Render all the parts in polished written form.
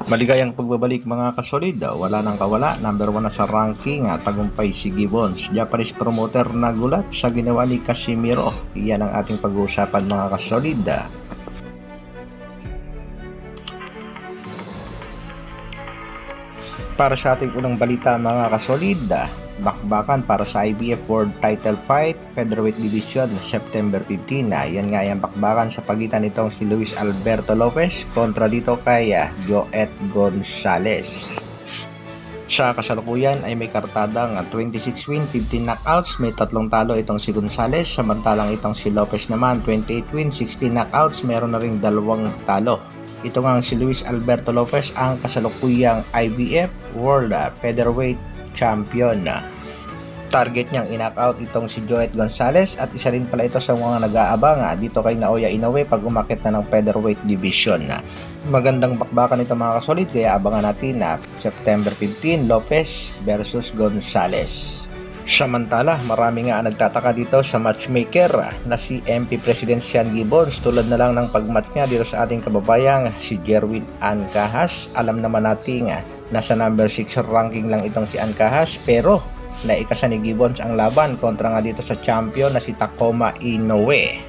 Maligayang pagbabalik mga kasolid, wala nang kawala, number 1 na sa ranking, tagumpay si Gibbons, Japanese promoter na gulat sa ginawa ni Casimiro. Iyan ang ating pag-uusapan mga kasolid. Para sa ating unang balita mga kasolid, bakbakan para sa IBF World Title Fight Featherweight Division September 15. Yan nga yung bakbakan sa pagitan nitong si Luis Alberto Lopez kontra dito kay Joet Gonzalez. Sa kasalukuyan ay may kartadang 26 win, 15 knockouts, may 3 talo itong si Gonzalez, samantalang itong si Lopez naman 28 win, 16 knockouts, meron na ring 2 talo. Ito nga si Luis Alberto Lopez ang kasalukuyang IBF World Featherweight Champion. Target niyang in-knockout itong si Joet Gonzalez at isa rin pala ito sa mga nag-aabang dito kay Naoya Inoue pag umakit na ng featherweight division. Magandang bakbakan ito mga kasolid, kaya abangan natin September 15 Lopez versus Gonzalez. Samantala, marami nga nagtataka dito sa matchmaker na si MP President Sean Gibbons, tulad na lang ng pagmatch niya dito sa ating kababayang si Jerwin Ancahas. Alam naman natin nasa number 6 ranking lang itong si Ancahas, pero naikasa ni Gibbons ang laban kontra nga dito sa champion na si Takuma Inoue.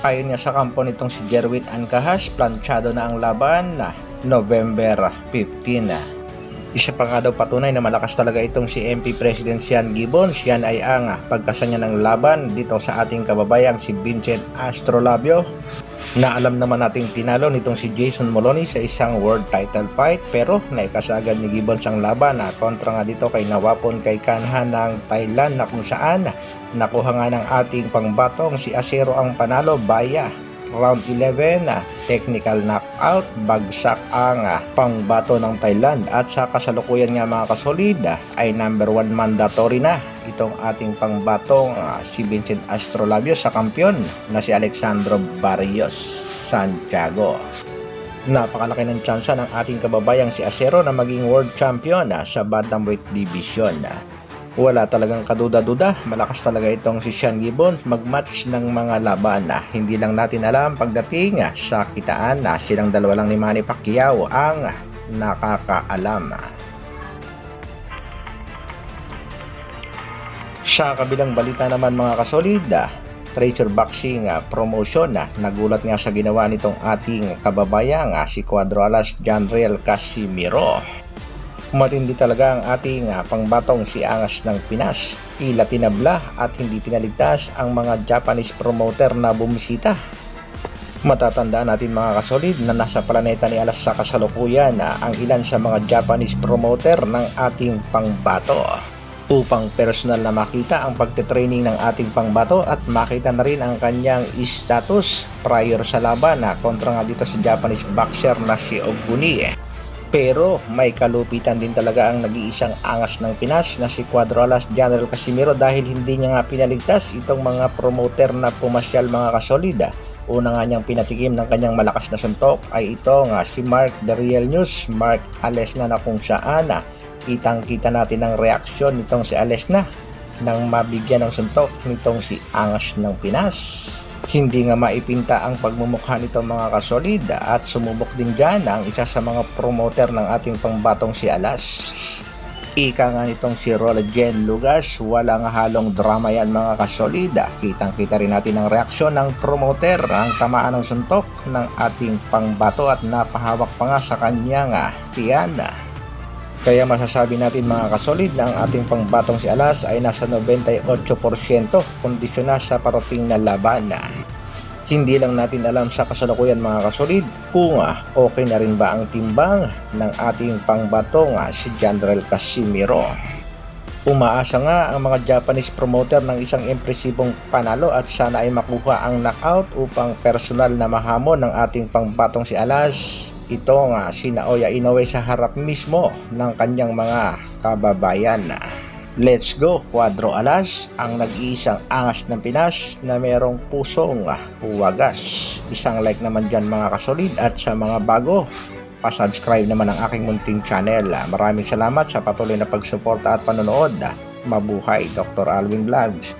Ayon nga sa kampo nitong si Jerwin Ancahas, planchado na ang laban na November 15. Isa pa nga daw patunay na malakas talaga itong si MP President Sean Gibbons. Yan ay ang pagkasanya ng laban dito sa ating kababayang si Vincent Astrolabio, na alam naman nating tinalo nitong si Jason Moloney sa isang world title fight, pero naikasagad ni Gibbons ang laban kontra nga dito kay Nawapon kay Kanha ng Thailand, na kung saan nakuha nga ng ating pangbatong si Acero ang panalo via round 11 technical knockout. Bagsak ang pangbato ng Thailand at sa kasalukuyan nga mga kasolid ay number 1 mandatory na itong ating pangbatong si Vincent Astrolabio sa kampiyon na si Alexandro Barrios Santiago. Napakalaki ng tsansa ng ating kababayang si Acero na maging world champion sa bantamweight division. Wala talagang kaduda-duda, malakas talaga itong si Sean Gibbons magmatch ng mga laban. Hindi lang natin alam pagdating sa kitaan, silang dalawa lang ni Manny Pacquiao ang nakakaalam. Sa kabilang balita naman mga kasolid, Treasure Boxing promotion, nagulat nga sa ginawa nitong ating kababayang si Cuadro Alas Janriel Casimiro. Matindi talaga ang ating pangbatong si Angas ng Pinas. Tila tinabla at hindi pinaligtas ang mga Japanese promoter na bumisita. Matatandaan natin mga kasolid na nasa planeta ni Alas sa kasalukuyan ang ilan sa mga Japanese promoter ng ating pangbato, upang personal na makita ang pagte-training ng ating pangbato at makita na rin ang kanyang status prior sa laban kontra nga dito sa Japanese boxer na si Oguni. Pero may kalupitan din talaga ang nag-iisang angas ng Pinas na si Cuadro Alas Janriel Casimiro, dahil hindi niya nga pinaligtas itong mga promoter na pumasyal mga kasolid. Una nga niyang pinatikim ng kanyang malakas na suntok ay ito nga si Mark The Real News, Mark Alesna, na kung saan kitang-kita natin ang reaksyon nitong si Alesna nang mabigyan ng suntok nitong si angas ng Pinas. Hindi nga maipinta ang pagmumukha nito mga kasolid at sumubok din dyan ang isa sa mga promoter ng ating pangbatong si Alas. Ika nga nitong si Roljen Lugas, walang halong drama yan mga kasolid. Kitang-kita rin natin ang reaksyon ng promoter ang tamaan ng suntok ng ating pangbato at napahawak pa nga sa kanyang tiyan. Kaya masasabi natin mga kasolid na ang ating pangbatong si Alas ay nasa 98% kondisyon na sa parating na laban. Hindi lang natin alam sa kasalukuyan mga kasolid kung okay na rin ba ang timbang ng ating pangbatong si Janriel Casimiro. Umaasa nga ang mga Japanese promoter ng isang impresibong panalo at sana ay makuha ang knockout upang personal na mahamon ng ating pangbatong si Alas. Ito nga si Naoya Inoue sa harap mismo ng kanyang mga kababayan. Let's go Cuadro Alas, ang nag-iisang angas ng Pinas na merong pusong wagas. Isang like naman dyan mga kasolid, at sa mga bago, pa-subscribe naman ang aking munting channel. Maraming salamat sa patuloy na pagsuporta at panonood. Mabuhay Dr. Alwin Vlogs.